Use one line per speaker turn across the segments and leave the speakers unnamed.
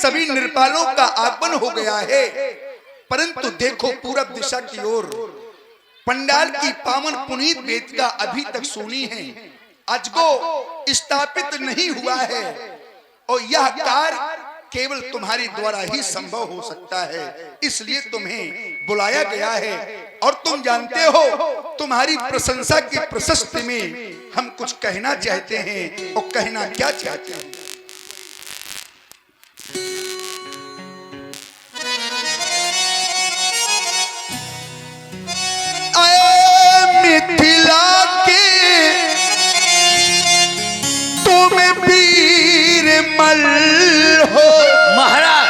सभी नृपालों का आगमन हो गया है। परंतु देखो पूरब दिशा की ओर पंडाल की पावन पुनीत वेदिका अभी तक सोनी है, अजगो स्थापित नहीं हुआ है और यह कार्य केवल तुम्हारे द्वारा ही संभव हो सकता है, इसलिए तुम्हें बुलाया गया है। और तुम जानते हो तुम्हारी प्रशंसा की प्रशस्ति में हम कुछ कहना चाहते हैं। और कहना क्या चाहते हैं? मिथिला के तुम वीर मल हो
महाराज।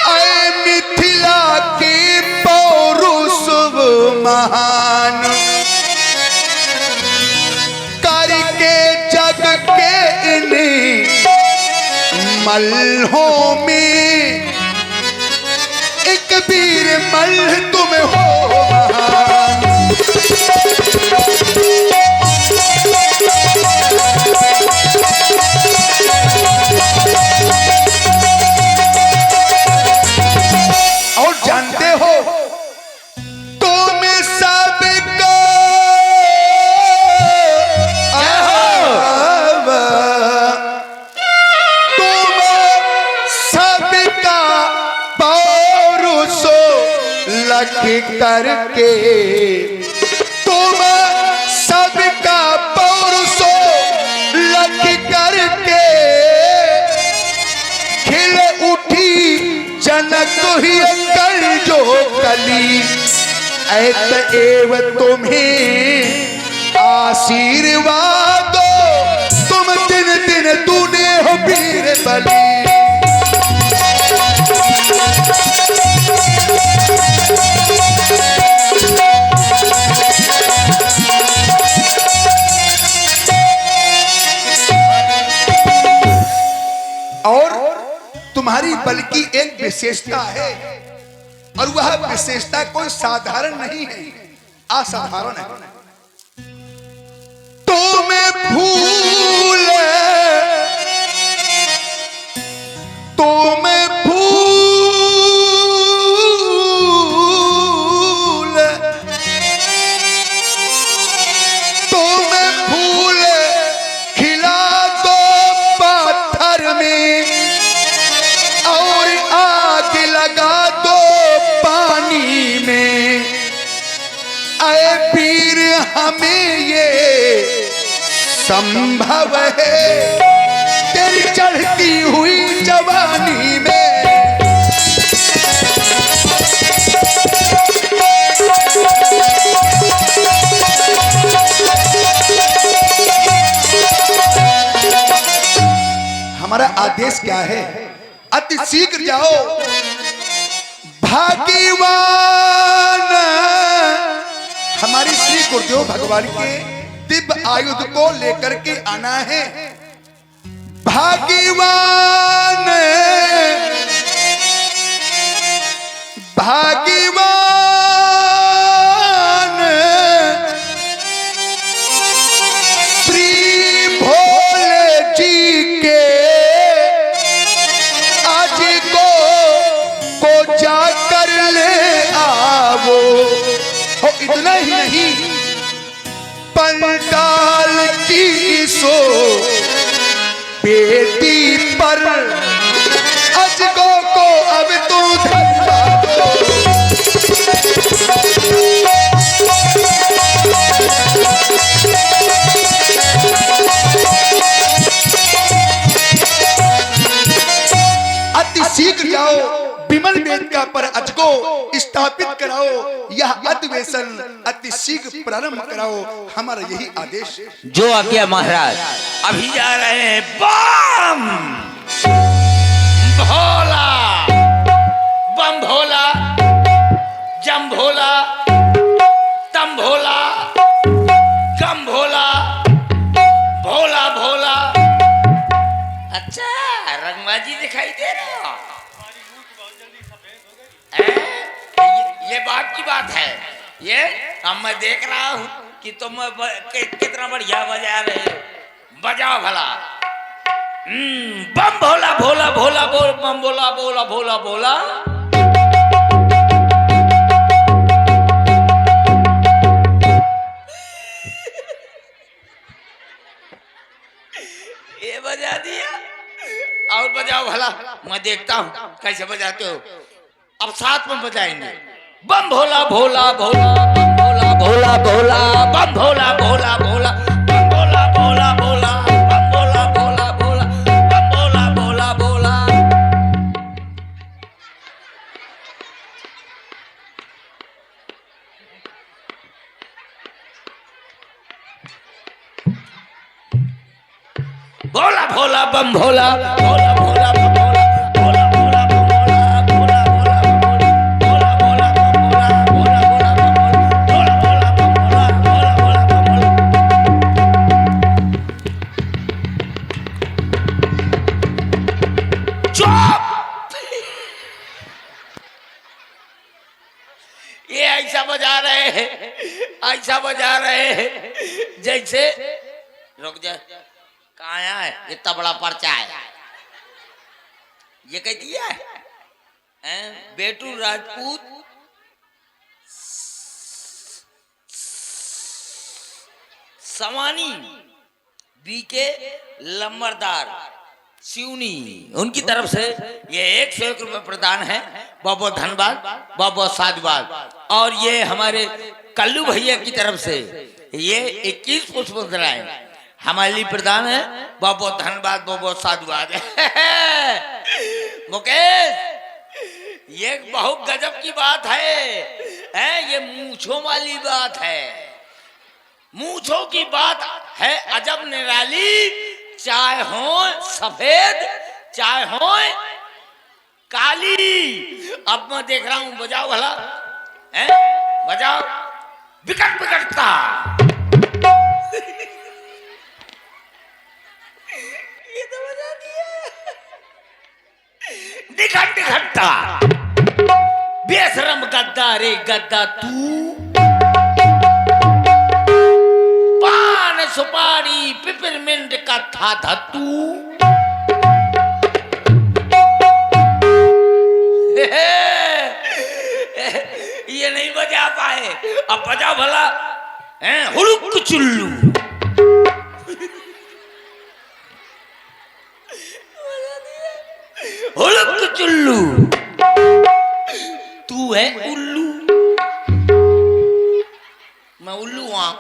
आए मिथिला के पौरुष महान करके जग के इन मल्हों में एक वीर मल तुम हो महान। और जानते हो तुम सबको तुम सबका पौरुष लख करके तुम सबका पौरुष लख करके खिल उठी जनक ही कर जो कली ऐत एव तुम्हें आशीर्वाद तुम दिन दिन तूने हो वीर बली। और तुम्हारी बल की एक विशेषता है और वह विशेषता कोई साधारण नहीं है, असाधारण है। तुम्हें भूल तुम्हें भूल तुम्हें भूल खिला दो पत्थर में और आग लगा दो पानी में। ऐ वीर हमें ये संभव है तेरी चढ़ती हुई जवानी में। हमारा आदेश क्या है? अति शीघ्र जाओ, भाग्यवान हमारी श्री गुरुदेव भगवान के दिव्य आयुध को लेकर के आना है। भाग्यवान भाग्यवान श्री भोले जी के आज को जाकर ले आवो। हो इतना ही नहीं, पंडाल की सो बेटी पर अजगो को अब तू धरवा दो। अति शीघ्र जाओ, विमल वेदिका पर अजगो स्थापित कराओ, यह अधिवेशन अति शीघ्र प्रारंभ कराओ, हमारा यही आदेश।
जो आज्ञा महाराज। अभी जा रहे हैं बम भोला, बम भोला, जम भोला, तम भोला, गम भोला, भोला भोला। अच्छा रंगबाजी दिखाई दे रहा है। ये बात की बात है। ये अब मैं देख रहा हूँ कि तुम कितना बढ़िया बजा रहे हो। बजाओ भला। बम भोला भोला भोला बोल भोला भोला। ये बजा दिया, और बजाओ भला, मैं देखता हूं कैसे बजाते हो। अब साथ में बजाएंगे। बम भोला भोला भोला, बम भोला भोला भोला, बम भोला भोला भोला, बम भोला भोला भोला, बम भोला भोला भोला, बम भोला भोला भोला। भोला भोला बम भोला, भोला भोला बम भोला, भोला भोला बम भोला, भोला भोला बम भोला, भोला भोला बम भोला, भोला भोला बम भोला, भोला भोला बम भोला। चुप! ये ऐसा बजा रहे हैं, ऐसा बजा रहे हैं जैसे, रुक जा, कहाँ है इतना बड़ा पर्चा है, ये कह दिया है बेटू राजपूत सवानी बीके लंबरदार सिवनी, उनकी तरफ से ये 101 रुपये प्रदान है। बहुत बहुत धन्यवाद, बहुत बहुत साधुवाद। और ये हमारे कल्लू भैया की तरफ से ये 21 पुष्पराएं हमारे लिए प्रदान है। बहुत बहुत धन्यवाद, बहुत बहुत साधुवाद। मुकेश, ये बहुत गजब की बात है, ये मूंछों वाली बात है, मूंछों की बात है अजब निराली। चाहे हो सफेद चाहे हो काली। अब मैं देख रहा हूं, बजाओ भला, बजाओ, विकट विकटता। ये तो बजा दिया। निखट निखटता, बेशरम गद्दा रे गद्दा तू, पान सुपारी पिपरमिंट का था धतू। ये नहीं बजा पाए, अब बजाओ भला, हुड़ुक चुल्लू। हुड़ुक चुल्लू, तू है उल्लू, मैं उल्लू हूं,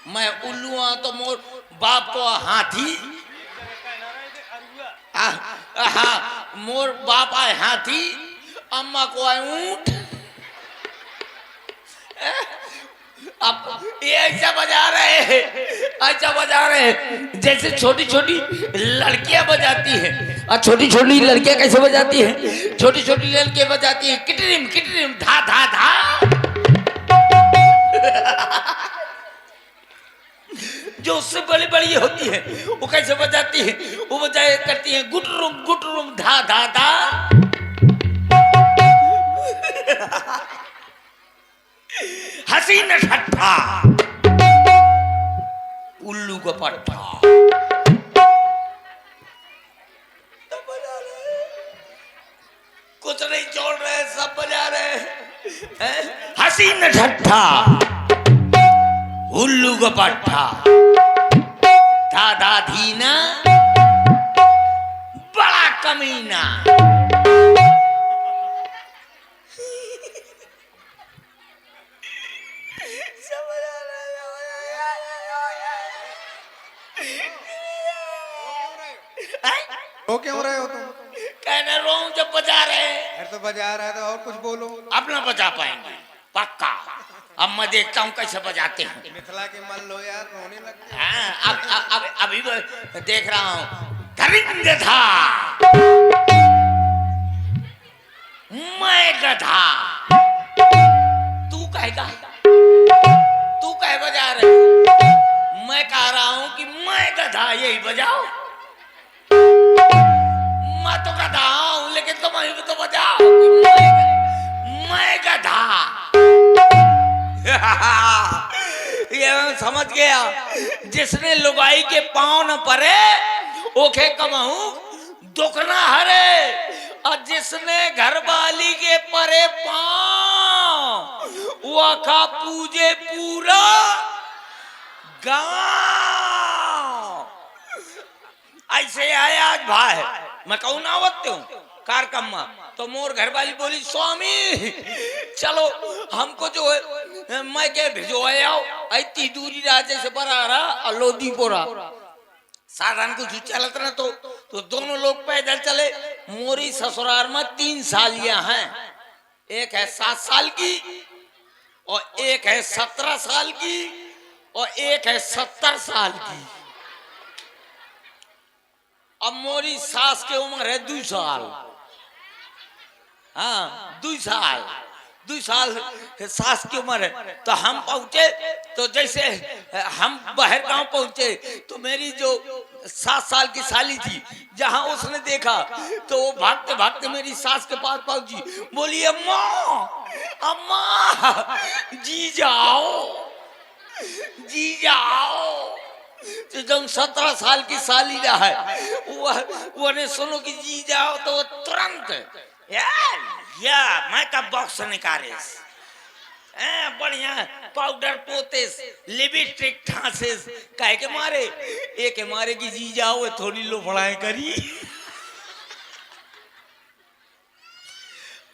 मैं उल्लू हूं तो मोर बाप को हाथी, मोर बाप आए हाथी, अम्मा को आए ऊंट। अब ये ऐसा बजा रहे हैं, ऐसा बजा रहे हैं जैसे छोटी छोटी लड़कियां बजाती हैं। और छोटी छोटी लड़कियां कैसे बजाती हैं? छोटी छोटी लड़कियां बजाती हैं किटरिम किटरिम धा धा धा। जो उससे बड़ी बड़ी होती है वो कैसे बजाती है? वो बजाए करती है गुटरुम धा धा धा। हसीन ठट्ठा, उल्लू का पट्टा। कुछ नहीं छोड़ रहे, सब बजा रहे हैं। हसीन ठट्ठा, उल्लू का पट्टा, दादा धीना, बड़ा कमीना।
रो क्यों रहे हो तुम?
कहने रो जब बजा रहे हैं।
तो बजा रहा है तो और कुछ बोलो।
अब ना बजा पाएंगे पक्का। अब मैं देखता हूँ कैसे बजाते हैं।
मिथिला के मन लो यार, रोने लगते हैं।
हाँ, अब अभी देख रहा हूँ। धरिंग था मैं गधा, तू कहेगा, तू कहे बजा रहे? मैं कह रहा हूँ कि मैं गधा, यही बजाओ। मैं तो गधा हूँ लेकिन तुम भी तो बजाओ मैं गधा। ये मैं समझ गया, जिसने लुगाई के पाँव न परे ओखे कमाऊं दुख ना हरे। और जिसने घरवाली के परे पांव वो खा पूजे पूरा गांव। ऐसे आया आज भाई, मैं कहूँ ना आवते हूँ कारकम्मा, तो मोर घरवाली बोली स्वामी चलो हमको जो है मैं के भिजवाया इतनी दूरी राजे से बरा रहा लोधीपुरा साधन को चलत ना तो दोनों लोग पैदल चले। मोरी ससुराल में 3 सालियां हैं, एक है 7 साल की और एक है 17 साल की और एक है 70 साल की। अब मोरी सास की उम्र है 2 साल, हाँ 2 साल सास की उम्र है। तो हम पहुंचे तो जैसे हम बाहर गांव पहुंचे तो मेरी जो 7 साल की साली थी जहां उसने देखा तो वो भागते भागते मेरी सास के पास पहुंची, बोली अम्मा अम्मा जी जाओ। तो जब 17 साल की साली रहा है वो ने सुनो कि जी जाओ तो वो तुरंत या मैं का बॉक्स निकाले बढ़िया पाउडर पोते लिपस्टिक ठासे कहे के मारे एक मारे की जी जाओ थोड़ी लोफड़ाएं करी।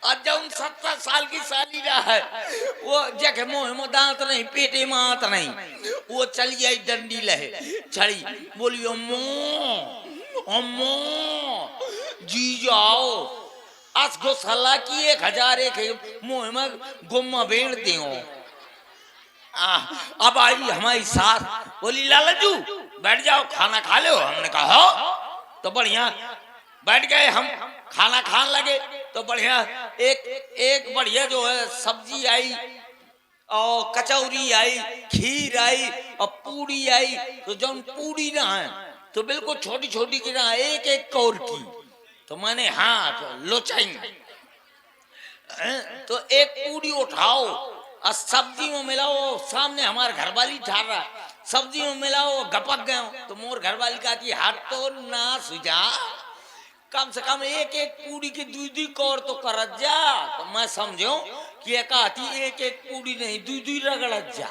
और जब 17 साल की साली रहा है वो जगह मुंह में दांत नहीं पेटे में आंत नहीं, वो चली आई डंडी लहे छड़ी बोली अम्मो अम्मो जी जाओ अस गोसला की 1000 एक मुंह में गुम्मा बेड़ दियो। अब आई हमारी सास बोली लालजू बैठ जाओ खाना खा लो। हमने कहा तो बढ़िया बैठ गए, हम खाना खाने लगे तो बढ़िया एक बढ़िया जो है सब्जी आई और कचौरी आई खीर आई और पूरी आई। तो जब पूरी ना है तो बिल्कुल छोटी छोटी की ना एक कौर की, तो मैंने हाँ तो लो चाहिए तो एक पूरी उठाओ और सब्जी में मिलाओ। सामने हमारे घरवाली ठार रहा सब्जी में मिलाओ गपक गए तो मोर घरवाली का की हाथ तो ना सुझा कम से कम एक पूरी की 2 कौर तो कर जा। तो मैं समझो कि एक पूरी नहीं 2 रगड़ जा।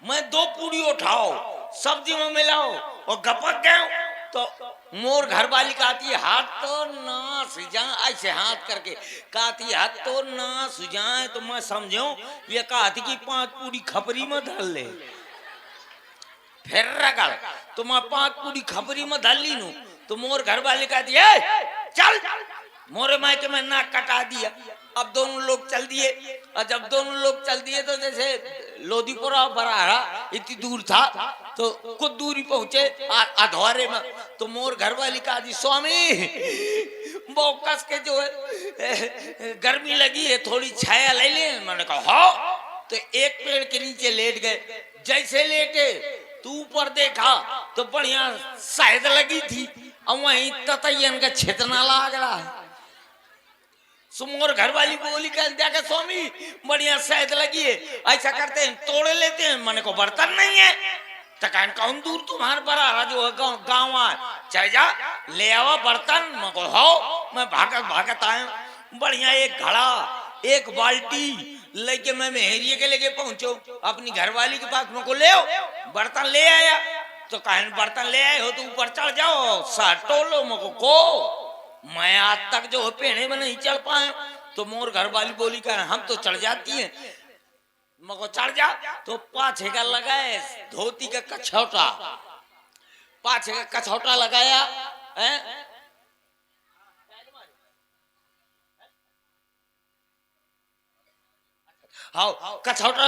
मैं 2 पूरी उठाओ सब्जी में मिलाओ और गपक गए तो मोर घरवाली कहती हाथ तो ना सुझा, ऐसे हाथ करके कहती हाथ तो ना सुझाए। तो मैं समझो ये कहती कि 5 पूरी खपरी में धर ले फिर रगड़। तो मैं 5 पूरी खपरी में धर ली नू तो मोर घरवाली कहती है चल मोरे मायके में नाक कटा दिया। अब दोनों लोग चल दिए और जब दोनों लोग चल दिए तो जैसे लोधीपुरा बराड़ा इतनी दूर था तो कुछ दूरी पहुंचे अधवारे में तो मोर घरवाली का दी स्वामी वो कस के जो है गर्मी लगी है थोड़ी छाया ले ले। मैंने कहा हो तो एक पेड़ के नीचे लेट गए। जैसे लेटे तू ऊपर देखा तो बढ़िया शहद लगी थी और वहीं ततैयन का छितना लाग रहा है। सुमोर घरवाली बोली कर दिया स्वामी बढ़िया शहद लगी है ऐसा करते हैं तोड़ लेते हैं। मैंने को बर्तन नहीं है तो कहन कौन दूर तुम्हारे बड़ा जो है गाँव चल जा ले आवा बर्तन। मैं को हो मैं भागत आया बढ़िया एक घड़ा एक बाल्टी लेके मैं मेहरिए के लेके पहुंचो अपनी घरवाली के पास। मैं को ले बर्तन ले आया तो कहन बर्तन ले आए हो तो ऊपर चढ़ जाओ सटो लो। मैं को मैं आज तक जो पेड़े में नहीं चढ़ पाए तो मोर घरवाली बोली कह हम तो चढ़ जाती हैं। मको चढ़ जा तो पाछे का लगाए धोती का कछौटा पाछे का कछौटा लगाया है हाँ कछौटा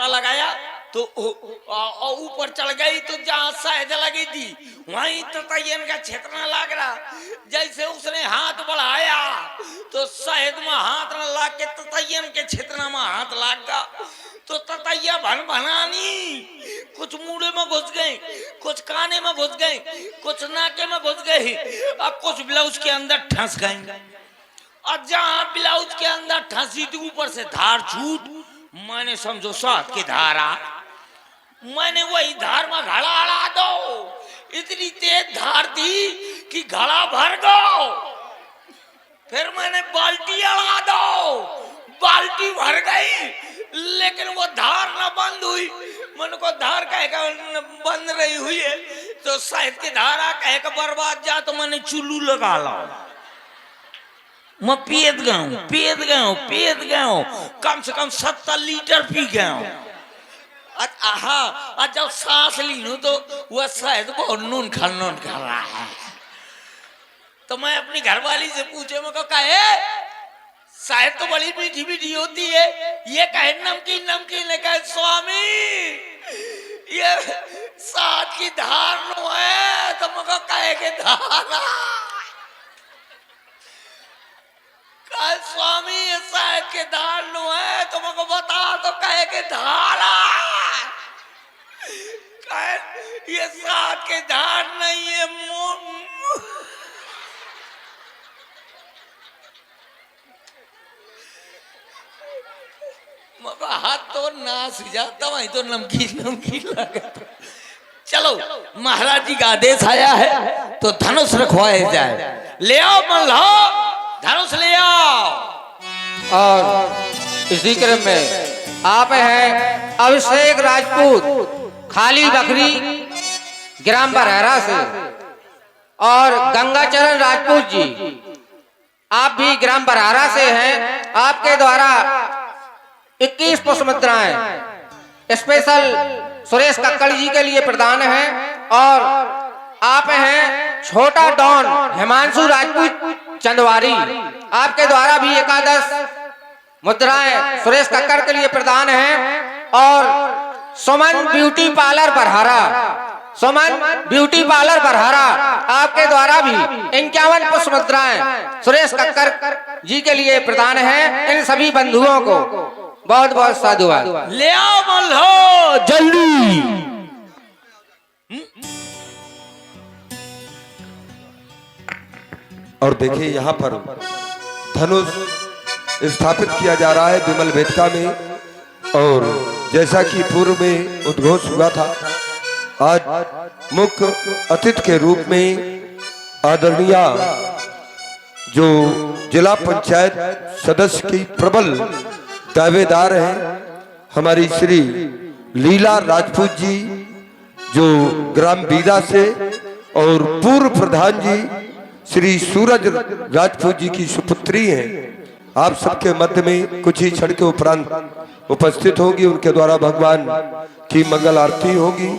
लगाया तो ऊपर चढ़ गई तो जहाँ शहद लगी थी वहीं ततैयन का छितना लग रहा। जैसे उसने हाथ बढ़ाया तो शहद में हाथ न लाग के ततैयन के छितना में हाथ लाग गया तो ततैया भनानी कुछ मुड़े में घुस गई कुछ काने में घुस गई कुछ नाके में घुस गई और कुछ ब्लाउज के अंदर ठंस गई। और जहाँ ब्लाउज के अंदर ठंसी थी ऊपर से धार छूट मैंने समझो साथ की धारा मैंने वही धार में घड़ा अड़ा दो। इतनी तेज धार थी कि घड़ा भर गो। फिर मैंने बाल्टी अड़ा दो, बाल्टी भर गई, लेकिन वो धार ना बंद हुई। मन को धार कह बंद रही हुई है तो शायद की धारा कह के बर्बाद जा, तो मैंने चुल्लू लगा ला। मैं पियत गया हूं, कम से कम 70 लीटर पी गया हूं। जब सांस ली हूं तो वह शायद बहुत नून खा रहा है। तो मैं अपनी घरवाली से पूछे, मैं कहे शायद तो बड़ी मीठी मीठी होती है, ये कहे नमकीन नमकीन, कहे स्वामी ये साथ की धार नो है। तो मैं कहे के धारा, कहे स्वामी ये शायद के धार नो है। तो मैं बता, तो कहे के धारा, कहे ये साथ के धार नहीं है। हाथ तो नास जाता, वहीं तो नमकीन लगा। चलो महाराज जी का आदेश आया है तो धनुष रखवाए जाए। ले आओ मल्लाह, धनुष ले आओ।
और इसी क्रम में आप हैं अभिषेक राजपूत खाली बकरी ग्राम बरहरा से, और गंगाचरण राजपूत जी आप भी ग्राम बरहरा से हैं। आपके द्वारा 21 पुष्प मुद्राएं स्पेशल सुरेश कक्कड़ जी के लिए प्रदान है। और आप हैं छोटा डॉन हिमांशु राजपूत चंदवारी, आपके द्वारा भी 11 मुद्राएं सुरेश कक्कड़ के लिए प्रदान है। और सुमन ब्यूटी पार्लर बरहरा, सुमन ब्यूटी पार्लर बरहरा आपके द्वारा भी 51 पुष्प मुद्राएं सुरेश कक्कड़ जी के लिए प्रदान है। इन सभी बंधुओं को बहुत बहुत साधुवाद।
ले आओ मल्हो जल्दी।
और देखिए यहाँ पर धनुष स्थापित किया जा रहा है विमल वेदिका में। और जैसा कि पूर्व में उद्घोष हुआ था, आज मुख्य अतिथि के रूप में आदरणीय जो जिला पंचायत सदस्य की प्रबल दावेदार हैं हमारी श्री लीला राजपूत जी, जो ग्राम बीदा से, और पूर्व प्रधान जी श्री सूरज राजपूत जी की सुपुत्री हैं। आप सबके मध्य में कुछ ही क्षण के उपरांत उपस्थित होगी। उनके द्वारा भगवान की मंगल आरती होगी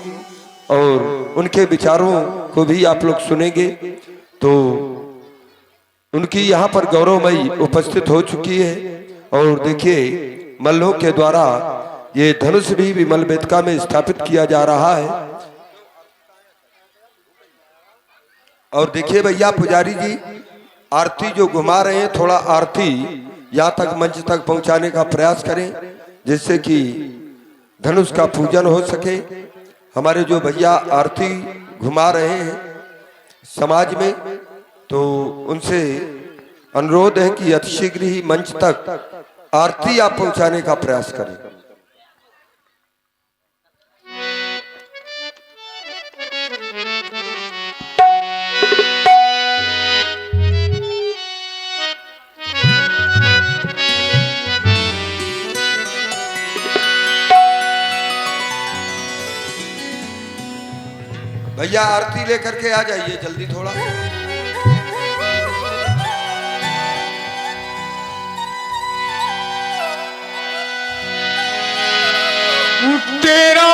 और उनके विचारों को भी आप लोग सुनेंगे। तो उनकी यहाँ पर गौरवमयी उपस्थित हो चुकी है। और देखिए मल्लों के द्वारा ये धनुष भी विमल वेदिका में स्थापित किया जा रहा है। और देखिए भैया पुजारी जी आरती जो घुमा रहे हैं, थोड़ा आरती यहाँ तक मंच तक पहुंचाने का प्रयास करें, जिससे कि धनुष का पूजन हो सके। हमारे जो भैया आरती घुमा रहे हैं समाज में, तो उनसे अनुरोध है कि अतिशीघ्र ही मंच तक आरती आप पहुंचाने का प्रयास करें। भैया आरती लेकर के आ जाइए जल्दी थोड़ा।
तेरा